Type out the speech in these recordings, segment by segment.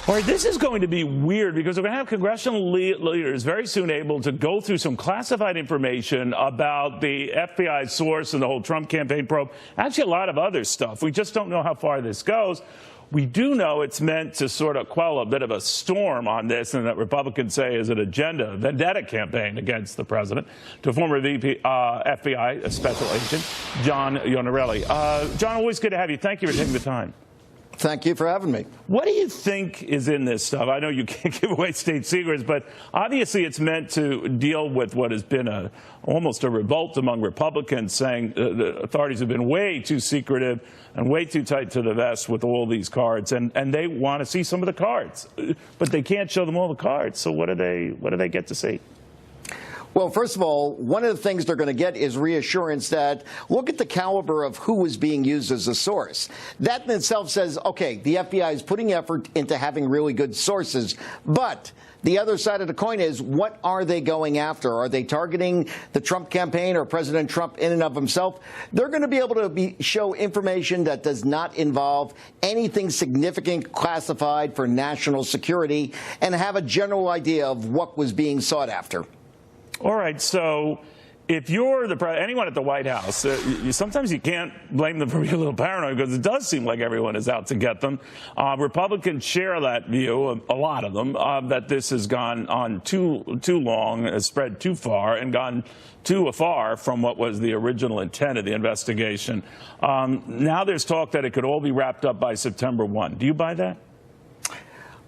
All right, this is going to be weird because we're going to have congressional leaders very soon able to go through some classified information about the FBI source and the whole Trump campaign probe. Actually, a lot of other stuff. We just don't know how far this goes. We do know it's meant to sort of quell a bit of a storm on this, and that Republicans say is an agenda, vendetta campaign against the president, to former FBI Special Agent John Iannarelli. John, always good to have you. Thank you for taking the time. Thank you for having me. What do you think is in this stuff? I know you can't give away state secrets, but obviously it's meant to deal with what has been almost a revolt among Republicans, saying the authorities have been way too secretive and way too tight to the vest with all these cards, and they want to see some of the cards, but they can't show them all the cards. So what do they get to see? Well, first of all, one of the things they're going to get is reassurance that look at the caliber of who is being used as a source. That in itself says, okay, the FBI is putting effort into having really good sources. But the other side of the coin is, what are they going after? Are they targeting the Trump campaign or President Trump in and of himself? They're going to be able to show information that does not involve anything significant classified for national security and have a general idea of what was being sought after. All right, so if you're anyone at the White House, sometimes you can't blame them for being a little paranoid, because it does seem like everyone is out to get them. Republicans share that view, a lot of them, that this has gone on too long, has spread too far, and gone too far from what was the original intent of the investigation. Now there's talk that it could all be wrapped up by September 1. Do you buy that?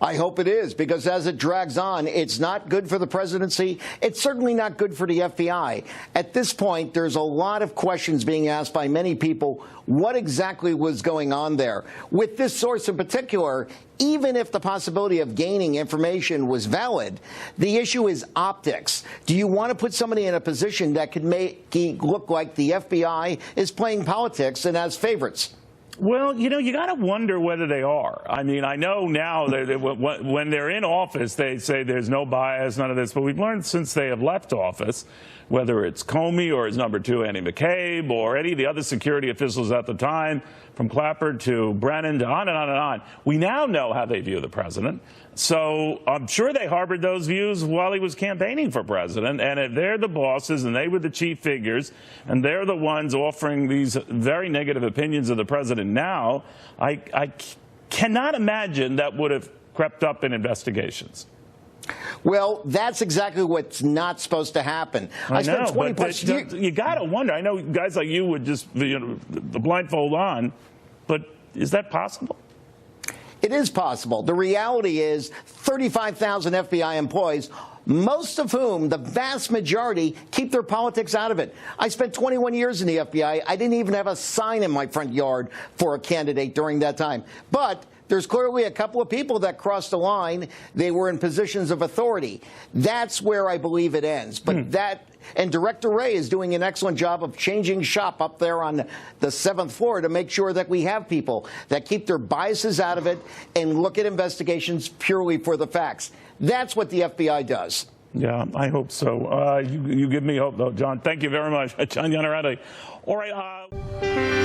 I hope it is, because as it drags on, it's not good for the presidency. It's certainly not good for the FBI. At this point, there's a lot of questions being asked by many people. What exactly was going on there? With this source in particular, even if the possibility of gaining information was valid, the issue is optics. Do you want to put somebody in a position that could make it look like the FBI is playing politics and has favorites? Well, you know, you got to wonder whether they are. I mean, I know now when they're in office, they say there's no bias, none of this. But we've learned since they have left office, whether it's Comey or his number two, Andy McCabe, or any of the other security officials at the time, from Clapper to Brennan to on and on and on, we now know how they view the president. So I'm sure they harbored those views while he was campaigning for president. And if they're the bosses and they were the chief figures and they're the ones offering these very negative opinions of the president now, I cannot imagine that would have crept up in investigations. Well, that's exactly what's not supposed to happen. I know, spent 20 plus years. You got to wonder. I know guys like you would just, the blindfold on, but is that possible? It is possible. The reality is 35,000 FBI employees, most of whom, the vast majority, keep their politics out of it. I spent 21 years in the FBI. I didn't even have a sign in my front yard for a candidate during that time. But there's clearly a couple of people that crossed the line. They were in positions of authority. That's where I believe it ends. But and Director Wray is doing an excellent job of changing shop up there on the 7th floor to make sure that we have people that keep their biases out of it and look at investigations purely for the facts. That's what the FBI does. Yeah, I hope so. You give me hope, though, John. Thank you very much. John Iannarelli. All right.